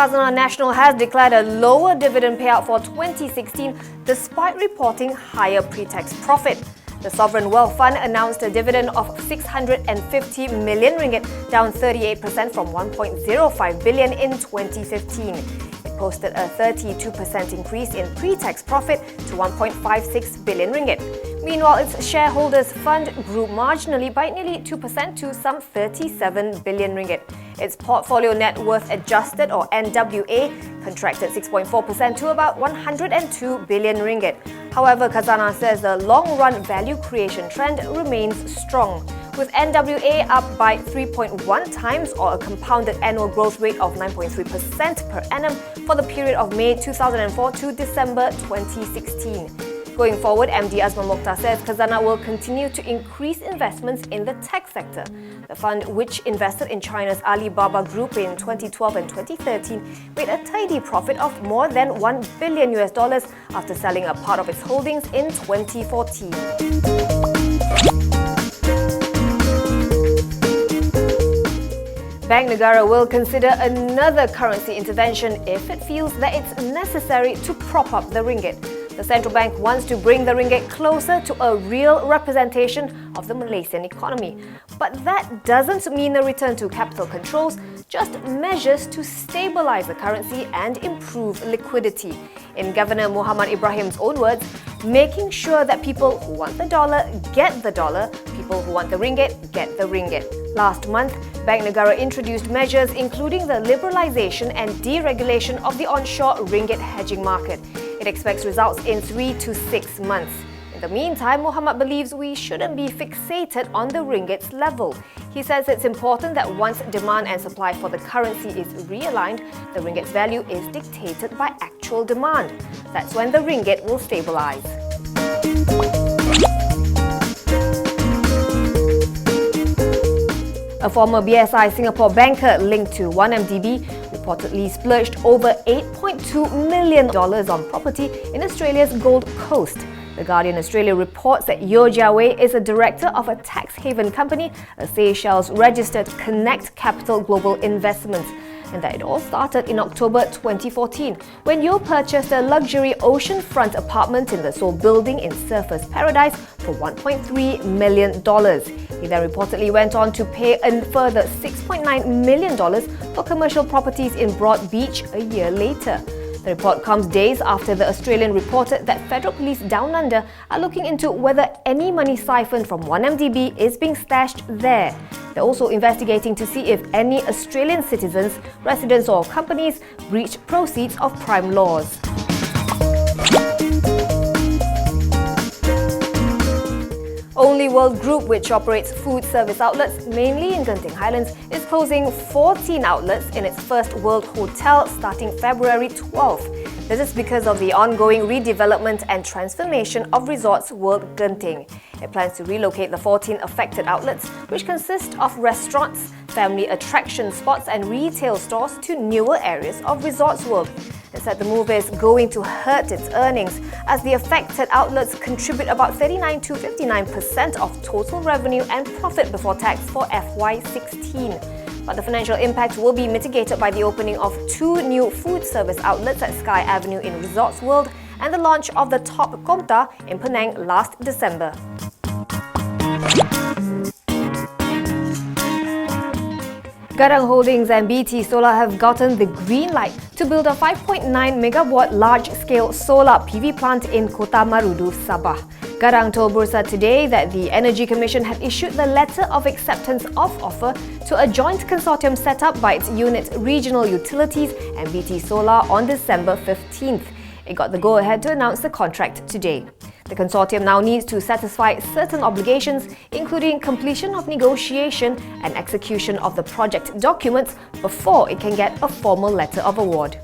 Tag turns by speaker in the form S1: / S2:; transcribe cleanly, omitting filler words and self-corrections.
S1: Khazanah Nasional has declared a lower dividend payout for 2016 despite reporting higher pre-tax profit. The Sovereign Wealth Fund announced a dividend of 650 million ringgit, down 38% from 1.05 billion in 2015. It posted a 32% increase in pre-tax profit to 1.56 billion ringgit. Meanwhile, its shareholders' fund grew marginally by nearly 2% to some 37 billion ringgit. Its portfolio net worth adjusted, or NWA, contracted 6.4% to about 102 billion ringgit. However, Khazanah says the long-run value creation trend remains strong, with NWA up by 3.1 times, or a compounded annual growth rate of 9.3% per annum for the period of May 2004 to December 2016. Going forward, MD Azman Mokhtar says Khazanah will continue to increase investments in the tech sector. The fund, which invested in China's Alibaba Group in 2012 and 2013, made a tidy profit of more than $1 billion after selling a part of its holdings in 2014. Bank Negara will consider another currency intervention if it feels that it's necessary to prop up the ringgit. The central bank wants to bring the ringgit closer to a real representation of the Malaysian economy. But that doesn't mean a return to capital controls, just measures to stabilise the currency and improve liquidity. In Governor Muhammad Ibrahim's own words, making sure that people who want the dollar get the dollar, people who want the ringgit get the ringgit. Last month, Bank Negara introduced measures including the liberalisation and deregulation of the onshore ringgit hedging market. It expects results in 3 to 6 months. In the meantime, Muhammad believes we shouldn't be fixated on the ringgit's level. He says it's important that once demand and supply for the currency is realigned, the ringgit's value is dictated by actual demand. That's when the ringgit will stabilise. A former BSI Singapore banker linked to 1MDB reportedly splurged over $8.2 million on property in Australia's Gold Coast. The Guardian Australia reports that Yeo Jia Wei is a director of a tax haven company, a Seychelles-registered Connect Capital Global Investments, and that it all started in October 2014 when Yeo purchased a luxury oceanfront apartment in the Seoul building in Surfers Paradise for $1.3 million. He then reportedly went on to pay a further $6.9 million for commercial properties in Broad Beach a year later. The report comes days after the Australian reported that federal police down under are looking into whether any money siphoned from 1MDB is being stashed there. They're also investigating to see if any Australian citizens, residents or companies breached proceeds of crime laws. Only World Group, which operates food service outlets mainly in Genting Highlands, is closing 14 outlets in its first World Hotel starting February 12th. This is because of the ongoing redevelopment and transformation of Resorts World Genting. It plans to relocate the 14 affected outlets, which consist of restaurants, family attraction spots and retail stores, to newer areas of Resorts World. It said the move is going to hurt its earnings as the affected outlets contribute about 39 to 59% of total revenue and profit before tax for FY16. But the financial impact will be mitigated by the opening of 2 new food service outlets at Sky Avenue in Resorts World and the launch of the Top Komta in Penang last December. Garang Holdings and BT Solar have gotten the green light to build a 5.9 megawatt large-scale solar PV plant in Kota Marudu, Sabah. Garang told Bursa today that the Energy Commission had issued the letter of acceptance of offer to a joint consortium set up by its unit Regional Utilities and BT Solar on December 15th. It got the go-ahead to announce the contract today. The consortium now needs to satisfy certain obligations, including completion of negotiation and execution of the project documents before it can get a formal letter of award.